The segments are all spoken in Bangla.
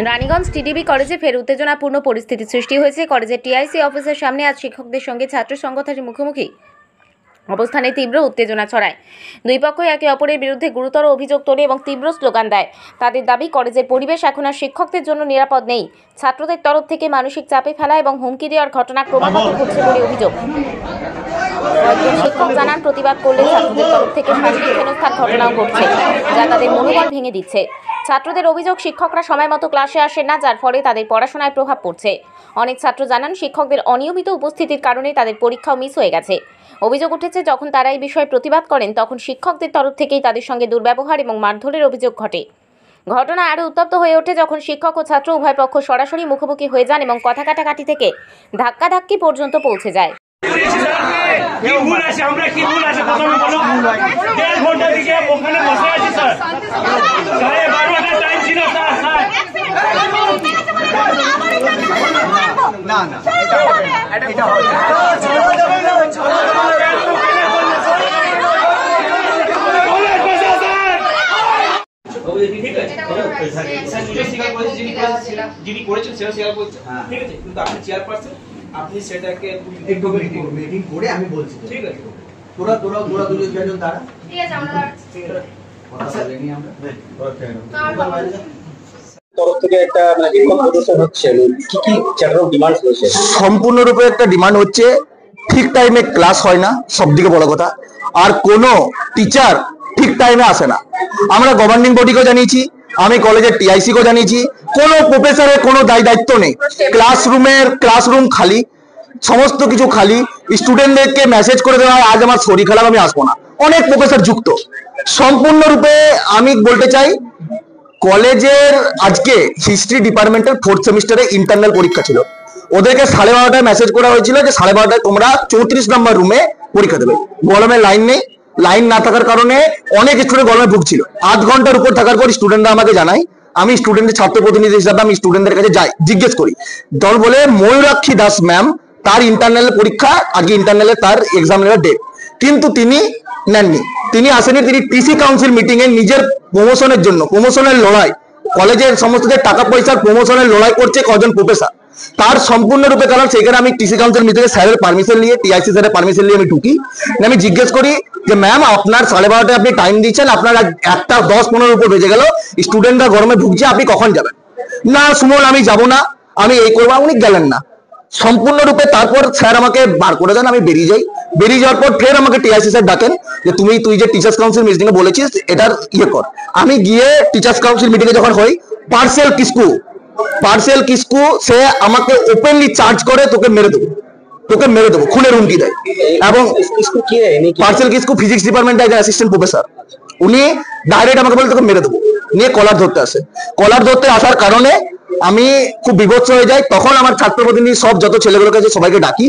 রানীগঞ্জ টিডিবি কলেজে ফের উত্তেজনাপূর্ণ পরিস্থিতি সৃষ্টি হয়েছে। কলেজের টিআইসি অফিসের সামনে আজ শিক্ষকদের সঙ্গে ছাত্র সংগঠনের মুখোমুখি অবস্থানে তীব্র উত্তেজনা ছড়ায়। দুই পক্ষই একে অপরের বিরুদ্ধে গুরুতর অভিযোগ তোলে এবং তীব্র স্লোগান দেয়। তাদের দাবি, কলেজের পরিবেশ এখন আর শিক্ষকদের জন্য নিরাপদ নেই। ছাত্রদের তরফ থেকে মানসিক চাপে ফেলা এবং হুমকি দেওয়ার ঘটনা ক্রমাগত ঘটছে বলে অভিযোগ। কয়েকজন শিক্ষক জানান, প্রতিবাদ করলে ছাত্রদের তরফ থেকে শাস্তি হেনস্থার ঘটনাও ঘটছে, যা তাদের মনোবল ভেঙে দিচ্ছে। ছাত্রদের অভিযোগ, শিক্ষকরা সময় মতো ক্লাসে আসেন না, যার ফলে তাদের পড়াশোনায় প্রভাব পড়ছে। অনেক ছাত্র জানান, শিক্ষকদের অনিয়মিত উপস্থিতির কারণে তাদের পরীক্ষাও মিস হয়ে গেছে। অভিযোগ উঠেছে, যখন তারা এই বিষয়ে প্রতিবাদ করেন তখন শিক্ষকদের তরফ থেকেই তাদের সঙ্গে দুর্ব্যবহার এবং মারধরের অভিযোগ ঘটে। ঘটনা আরও উত্তপ্ত হয়ে ওঠে যখন শিক্ষক ও ছাত্র উভয় পক্ষ সরাসরি মুখোমুখি হয়ে যান এবং কথা কাটাকাটি থেকে ধাক্কাধাক্কি পর্যন্ত পৌঁছে যায়। যিনি করেছেন সেটা শেয়ার করছেন, ঠিক আছে, কিন্তু আপনি চেয়ারপারসন, আপনি সেটাকে একটু মিটিং করে আমি বলছি, ঠিক আছে, তোরা দুজন দাঁড়া, ঠিক আছে, আমরা কথা বলেনি আমরা তরফ থেকে একটা বিক্ষোভ প্রদর্শন হচ্ছে, কি কি চ্যাটার ডিমান্ড হচ্ছে? সম্পূর্ণরূপে একটা ডিমান্ড হচ্ছে, ঠিক টাইমে ক্লাস হয় না, সবদিকে বড় কথা, আর কোনো টিচার ঠিক টাইমে আসে না। আমরা গভর্নিং বডিকেও জানিয়েছি, আমি কলেজের টিআইসিকেও জানিয়েছি, কোনো প্রফেসরের কোনো দায়িত্ব নেই। ক্লাসরুম খালি, সমস্ত কিছু খালি। স্টুডেন্টদেরকে মেসেজ করে দেওয়া হয়, আজ আমার শরীর খারাপ, আমি আসবো না। অনেক প্রফেসর যুক্ত। সম্পূর্ণরূপে আমি বলতে চাই, কলেজের আজকে হিস্ট্রি ডিপার্টমেন্টের 4th সেমিস্টারে ইন্টারনাল পরীক্ষা ছিল। ওদেরকে 12:30টায় মেসেজ করা হয়েছিল যে 12:30টায় তোমরা 34 নম্বর রুমে পরীক্ষা দেবে। গরমে লাইন নেই, লাইন না থাকার কারণে অনেক স্টুডেন্ট গরমে ভুগছিল। 8 ঘন্টার উপর থাকার পর স্টুডেন্টরা আমাকে জানায়, আমি স্টুডেন্টের ছাত্র প্রতিনিধি হিসাবে আমি স্টুডেন্টদের কাছে যাই, জিজ্ঞেস করি। দল বলে ময়ূরাক্ষী দাস ম্যাম, তার ইন্টারনাল পরীক্ষা আজকে, ইন্টারনালে তার এক্সাম নেওয়ার ডেট, কিন্তু তিনি নেননি, তিনি আসেনি। তিনি টিসি কাউন্সিল মিটিং এ নিজের প্রমোশনের জন্য, প্রমোশনের লড়াই, কলেজের সমস্ত যে টাকা পয়সার প্রমোশনের লড়াই করছে কজন প্রফেসর, তার সম্পূর্ণরূপে কারণ। সেখানে আমি টিসি কাউন্সিল মিটিং এ স্যারের পারমিশন নিয়ে, টিআইসি স্যারের পারমিশন নিয়ে আমি ঢুকি। আমি জিজ্ঞেস করি যে ম্যাম, আপনার 12:30টায় আপনি টাইম দিচ্ছেন, আপনার 1:10-15 উপর বেজে গেল, স্টুডেন্টরা গরমে ভুগছে, আপনি কখন যাবেন? না সুমন, আমি যাব না, আমি এই করবো। উনি গেলেন না সম্পূর্ণরূপে। তারপর স্যার আমাকে বার করে দেন, আমি বেরিয়ে যাই। বেরিয়ে যাওয়ার পর ফের আমাকে টিআইসি স্যার ডাকেন যে তুই যে টিচার্স কাউন্সিল মিটিং এ বলেছিস এটার ইয়ে কর। আমি গিয়ে টিচার্স কাউন্সিল মিটিং এ যখন হই, পার্সেল কিসকু সে আমাকে ওপেনলি চার্জ করে, তোকে মেরে দেবো, খুনের হুমকি দেয়। এবং পার্সেল কিসকু ফিজিক্স ডিপার্টমেন্টের একজন অ্যাসিস্ট্যান্ট প্রফেসর, উনি ডাইরেক্ট আমাকে বলে তোকে মেরে দেবো, নিয়ে কলার ধরতে আসে। কলার ধরতে আসার কারণে আমি খুব বিভৎস হয়ে যাই। তখন আমার ছাত্র প্রতিনিধি সব যত ছেলেগুলোকে আছে সবাইকে ডাকি,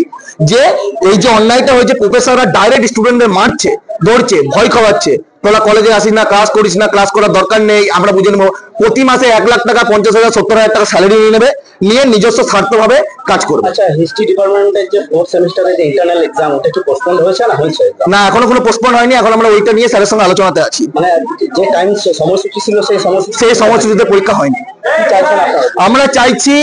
যে এই যে অন্যায়টা হয়েছে, প্রফেসররা ডাইরেক্ট স্টুডেন্টদের মারছে, ধরছে, ভয় খাওয়াচ্ছে, তোরা কলেজে আসিস না, ক্লাস করিস না, ক্লাস করার দরকার নেই, আমরা বুঝে নেবো। প্রতি মাসে 1 লাখ টাকা, 50,000, 70,000 টাকা স্যালারি নিয়ে নেবে, নিয়ে নিজস্ব স্বার্থভাবে কাজ করবে। আচ্ছা, হিস্ট্রি ডিপার্টমেন্টের যে 4th সেমিস্টারে যে ইন্টারনাল এক্সাম, ওটা কি পোস্টপোন হয়েছে না হয়েছে? না, এখনো কোনো পোস্টপোন হয়নি। এখন আমরা ওইটা নিয়ে স্যারের সঙ্গে আলোচনাতে আছি। মানে যে টাইম সময়সূচি ছিল সেই সময়সূচিতে পরীক্ষা হয়নি। আমরা চাইছি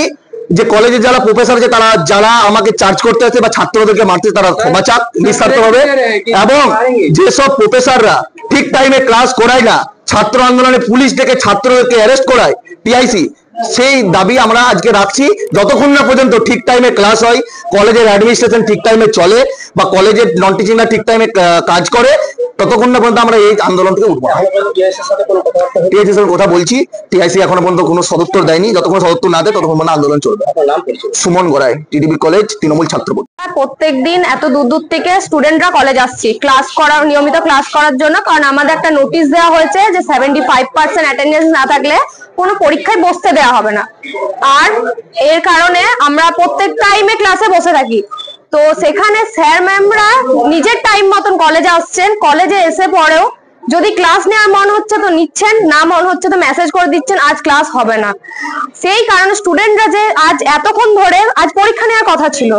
যে কলেজে যারা প্রফেসর আছে, তারা যারা আমাকে চার্জ করতে আছে বা ছাত্রদেরকে মারতে, তারা ক্ষমা চাক নিঃস্বার্থভাবে। এবং যেসব প্রফেসররা ঠিক টাইমে ক্লাস করায় না, ছাত্র আন্দোলনে পুলিশ ডেকে ছাত্রদেরকে অ্যারেস্ট করায় টিআইসি, সেই দাবি আমরা আজকে রাখছি। যতক্ষণ না পর্যন্ত ঠিক টাইমে ক্লাস হয়, কলেজের অ্যাডমিনিস্ট্রেশন ঠিক টাইমে চলে, বা কলেজের নন টিচিংরা ঠিক টাইমে কাজ করে, ততক্ষণ না পর্যন্ত আমরা এই আন্দোলন থেকে উঠবো। টিআইসির সাথে কথা বলছি, টিআইসি এখনো পর্যন্ত কোনো সদুত্তর দেয়নি। যতক্ষণ সদুত্তর না দেয় ততক্ষণ পর্যন্ত আন্দোলন চলবে। সুমন গড়াই, টিডিবি কলেজ, তৃণমূল ছাত্র। প্রত্যেকদিন এত দূর থেকে স্টুডেন্টরা কলেজ আসছি নিয়মিত ক্লাস করার জন্য, কারণ আমাদের একটা নোটিশ দেওয়া হয়েছে যে 75% অ্যাটেন্ডেন্স না থাকলে কোনো পরীক্ষায় বসতে দেওয়া হবে না। আর এর কারণে আমরা প্রত্যেক টাইমে ক্লাসে বসে থাকি। তো সেখানে স্যার ম্যামরা নিজের টাইম মতন কলেজে আসছেন, কলেজে এসে পরেও যদি ক্লাস নেওয়ার মন হচ্ছে তো নিচ্ছেন, না মন হচ্ছে তো মেসেজ করে দিচ্ছেন আজ ক্লাস হবে না। সেই কারণে স্টুডেন্টরা যে আজ এতক্ষণ ধরে, আজ পরীক্ষা নেওয়ার কথা ছিল,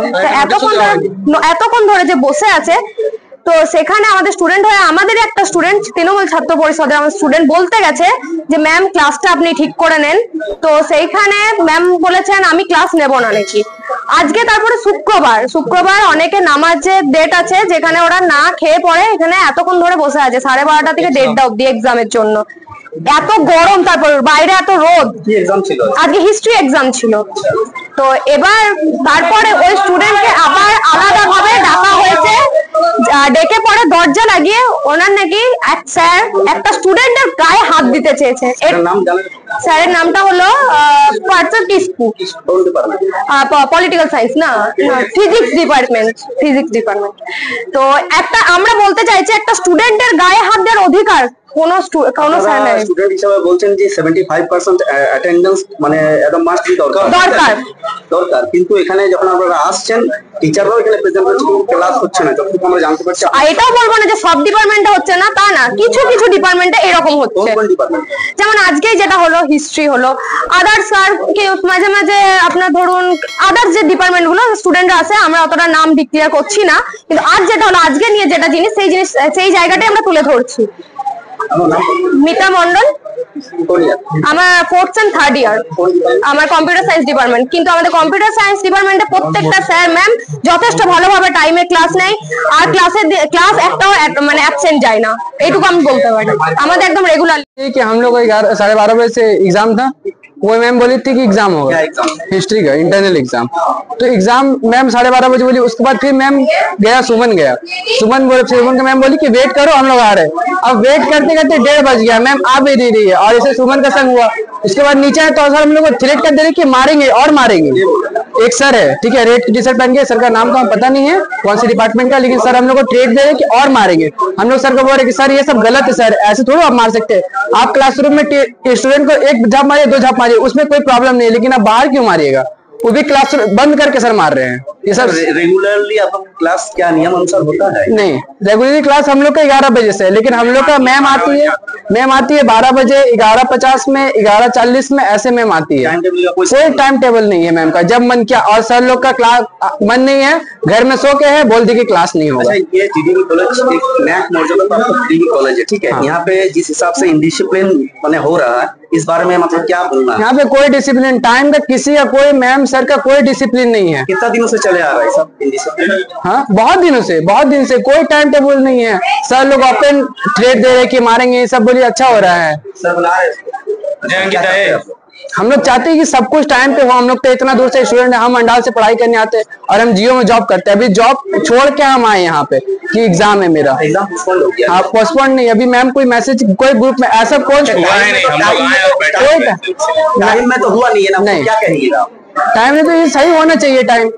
এতক্ষণ ধরে যে বসে আছে, তো সেখানে আমাদের স্টুডেন্ট হয়ে আমাদের একটা স্টুডেন্ট তৃণমূল ছাত্র পরিষদের আমার স্টুডেন্ট বলতে গেছে যে ম্যাম ক্লাসটা আপনি ঠিক করে নেন। তো সেইখানে ম্যাম বলেছেন আমি ক্লাস নেব না নাকি। আজকে তারপরে শুক্রবার অনেকে নামাজের ডেট আছে যেখানে ওরা না খেয়ে পড়ে এখানে এতক্ষণ ধরে বসে আছে 12:30 থেকে 1:30 অব্দি এক্সামের জন্য। এত গরম, তারপর বাইরে এত রোদ। কি এক্সাম ছিল? আজকে হিস্ট্রি এক্সাম ছিল। তো এবার তারপরে ওই স্টুডেন্টকে আবার আলাদা ভাবে ডাকা হয়েছে, ডেকে পরে দরজা লাগিয়ে ওনার নাকি এক স্যার একটা স্টুডেন্টের গায়ে হাত দিতে চেয়েছে। নাম জানেন? স্যারের নামটা হলো পার্থ কিসকু, পলিটিক্যাল সায়েন্স না, ফিজিক্স ডিপার্টমেন্ট। তো একটা আমরা বলতে চাইছি একটা স্টুডেন্টের গায়ে হাত দেওয়ার অধিকার কোনো স্যার নেই। স্টুডেন্ট হিসেবে বলছেন যে 75% অ্যাটেন্ডেন্স মানে একদম মাস্ট দরকার, কিন্তু এখানে যখন আপনারা আসছেন টিচাররাও এখানে প্রেজেন্ট হচ্ছে কিন্তু ক্লাস হচ্ছে না, যতটুকু আমরা জানতে পারছি। এটাও বলবো না যে সব ডিপার্টমেন্টে হচ্ছে না, তা না, কিছু কিছু ডিপার্টমেন্টে এরকম হচ্ছে। যেমন আজকে যেটা হলো হিস্ট্রি হলো, আদার্স স্যার মাঝে মাঝে আপনার ধরুন আদার্স যে ডিপার্টমেন্ট গুলো স্টুডেন্টরা আছে আমরা অতটা নাম ডিক্লেয়ার করছি না, কিন্তু আজ যেটা হলো আজকে নিয়ে যেটা জিনিস সেই জায়গাটাই আমরা তুলে ধরছি। মিতা মন্ডল, আমার 4th and 3rd ইয়ার, আমার কম্পিউটার সায়েন্স ডিপার্টমেন্ট। কিন্তু আমাদের কম্পিউটার সায়েন্স ডিপার্টমেন্টে প্রত্যেকটা স্যার ম্যাম যথেষ্ট ভালোভাবে টাইমে ক্লাস নেয়, আর ক্লাস একটাও মানে অ্যাবসেন্ট যায় না, এইটুকু আমি বলতে পারি। আমাদের একদম রেগুলার। कि हम लोग को 12:30 बजे से एग्जाम था, वो मैम बोली थी कि एग्जाम होगा हिस्ट्री का इंटरनल एग्जाम। तो एग्जाम मैम 12:30 बजे बोली। उसके बाद फिर मैम सुमन गया, सुमन का मैम बोली कि वेट करो हम लोग आ रहे हैं। अब वेट करते करते 1:30 बज गया, मैम आ भी नहीं रही है और इसे सुमन का संग हुआ। उसके बाद नीचे आए तो सर हम लोग को थ्रेट कर दे रहे कि मारेंगे और मारेंगे। एक सर है ठीक है, रेड टी शर्ट पहन के, सर का नाम तो हम पता नहीं है कौन सी डिपार्टमेंट का, लेकिन सर हम लोग को थ्रेट दे रहे कि और मारेंगे। हम लोग सर को बोल रहे कि सर ये सब गलत है, सर ऐसे थोड़ा आप मार सकते हैं। आप क्लासरूम में स्टूडेंट को 1 झाप मारिए 2 झाप मारिए उसमें कोई प्रॉब्लम नहीं है, लेकिन आप बाहर क्यों मारिएगा? वो भी क्लास बंद करके सर मार रहे हैं। ये सब रेगुलरली आप क्लास क्या नियम अनुसार होता है? नहीं, रेगुलरली क्लास हम लोग का 11 बजे से है, लेकिन हम लोग का मैम आती है 12 बजे, 11:50 में, 11:40 में, ऐसे मैम आती है। कोई टाइम टेबल नहीं है मैम का, जब मन किया। और सर लोग का क्लास मन नहीं है, घर में सो के है, बोल दी कि क्लास नहीं होगा। ये जीडीवी कॉलेज एक नैक मौजूदा जीडीवी कॉलेज है ठीक है, यहाँ पे जिस हिसाब से इंडिसिप्लिन मैंने हो रहा है इस बारे में मतलब क्या बोलना है? यहाँ पे कोई डिसिप्लिन टाइम का किसी का कोई मैम सर का कोई डिसिप्लिन नहीं है। कितना दिनों से चले आ रहा है सब इंडिसिप्लिन? हाँ बहुत दिन से कोई टाइम टेबल नहीं है। सर लोग ओपन थ्रेट दे रहे कि मारेंगे, ये सब बोलिए अच्छा हो रहा है। सर बुला रहे हैं हम लोग चाहते हैं कि सब कुछ टाइम पे हो। हम लोग तो इतना दूर से स्टूडेंट है, हम अंडाल से पढ़ाई करने आते हैं और हम जियो में जॉब करते हैं। अभी जॉब छोड़ के हम आए यहाँ पे कि एग्जाम है मेरा। एग्जाम पोस्टपोन हो गया? हाँ पोस्टपोन नहीं, अभी मैम कोई मैसेज कोई ग्रुप में ऐसा कुछ टाइम में तो हुआ नहीं है ना, नहीं। क्या कहिएगा? टाइम में तो ये सही होना चाहिए, टाइम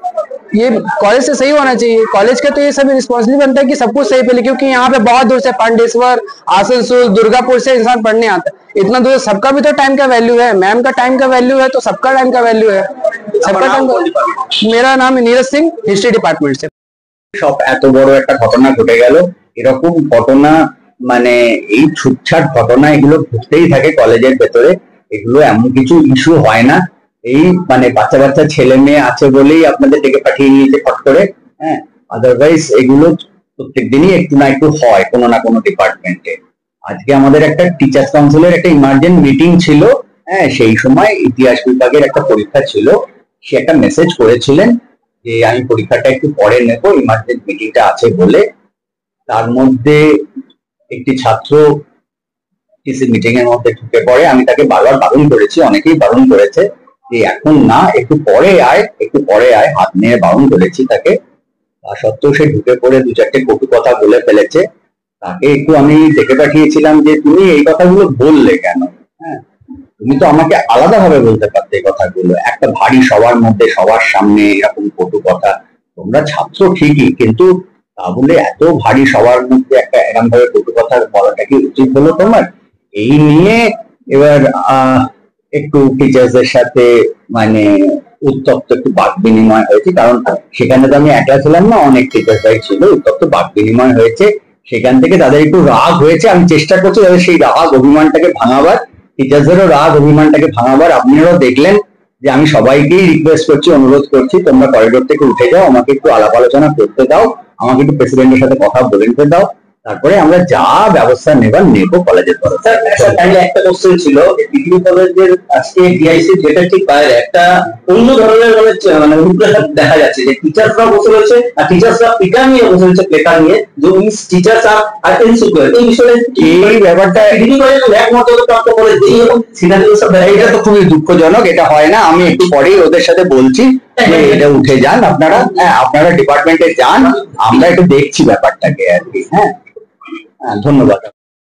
ये कॉलेज से सही होना चाहिए। कॉलेज का तो ये सब रिस्पॉन्सिबिलिटी बनता है कि सब कुछ सही पहले, क्योंकि यहाँ पे बहुत दूर से पांडेश्वर, आसनसोल, दुर्गापुर से इंसान पढ़ने आता है। इतना दूर, सबका भी तो टाइम का वैल्यू है, मैम का टाइम का वैल्यू है तो सबका टाइम का वैल्यू है। सबका टाइम। मेरा नाम है नीरज सिंह, हिस्ट्री डिपार्टमेंट से। সব এত বড় একটা ঘটনা ঘটে গেল, এরকম ঘটনা মানে এই ছুটছাট ঘটনা এগুলো ঘটতেই থাকে কলেজের ভেতরে। এগুলো এমন কিছু ইস্যু হয় না, এই মানে বাচ্চা বাচ্চা ছেলে মেয়ে আছে বলেই আপনাদের ডেকে পাঠিয়ে নিয়েছে ফট করে। হ্যাঁ, আদারওয়াইজ এগুলো প্রত্যেক দিনই একটু না একটু হয় কোনো না কোনো ডিপার্টমেন্টে। আজকে আমাদের একটা টিচার্স কাউন্সিলের একটা ইমার্জেন্ট মিটিং ছিল। হ্যাঁ, সেই সময় ইতিহাস বিভাগের একটা পরীক্ষা ছিল, সে একটা মেসেজ করেছিলেন যে আমি পরীক্ষাটা একটু পরে নেব, ইমার্জেন্ট মিটিংটা আছে বলে। তার মধ্যে একটি ছাত্র মিটিং এর মধ্যে ঢুকে পড়ে। আমি তাকে বারবার বারণ করেছি, অনেকেই বারণ করেছে যে এখন না, একটু পরে আয়, হাত নিয়ে বারণ করেছি তাকে। তা সত্ত্বেও সে ঢুকে পড়ে 2-4টে কটু কথা বলে ফেলেছে। তাকে একটু আমি দেখে পাঠিয়েছিলাম যে তুমি এই কথাগুলো বললে কেন? হ্যাঁ, তুমি তো আমাকে আলাদাভাবে বলতে পারতে এই কথাগুলো। একটা ভারী সবার মধ্যে, সবার সামনে এরকম কটু কথা। তোমরা ছাত্র ঠিকই, কিন্তু তা বলে এত ভারী সবার মধ্যে একটা এরকম ভাবে কটু কথা বলাটা কি উচিত হলো তোমার? এই নিয়ে এবার একটু টিচার্সদের সাথে মানে উত্তপ্ত একটু বাক বিনিময় হয়েছে, কারণ সেখানে তো আমি একলা ছিলাম না, অনেক টিচার্সরাই ছিল। উত্তপ্ত বাক বিনিময় হয়েছে, সেখান থেকে তাদের একটু রাগ হয়েছে। আমি চেষ্টা করছি তাদের সেই রাগ অভিমানটাকে ভাঙাবার, টিচার্সদেরও রাগ অভিমানটাকে ভাঙাবার। আপনারাও দেখলেন যে আমি সবাইকেই রিকোয়েস্ট করছি, অনুরোধ করছি, তোমরা করিডোর থেকে উঠে যাও, আমাকে একটু আলাপ আলোচনা করতে দাও, আমাকে একটু প্রেসিডেন্টের সাথে কথা বলে নিতে দাও, তারপরে আমরা যা ব্যবস্থা নেবার নেবো কলেজের তরফ থেকে। স্যার একটা কোশ্চেন ছিল, ডিগ্রি কলেজের আজকে ডিআইসি যেটা ঠিক বাইরে একটা অন্য ধরনের মানে রূপরেখা দেখা যাচ্ছে, যে টিচার্সরা বসে রয়েছে আর টিচার্সরা পিটা নিয়ে বসে রয়েছে, প্লেকার নিয়ে, যে মিস টিচার্স আর ইনসিকিউর। এই বিষয়ে এই ব্যাপারটা ডিগ্রি কলেজের একমত প্রাপ্ত কলেজ এইরকম সিনারিও সব এটা তো খুবই দুঃখজনক, এটা হয় না। আমি একটু পরেই ওদের সাথে বলছি যে এটা উঠে যান আপনারা, হ্যাঁ আপনারা ডিপার্টমেন্টে যান, আমরা একটু দেখছি ব্যাপারটাকে আর কি। হ্যাঁ, ধন্যবাদ।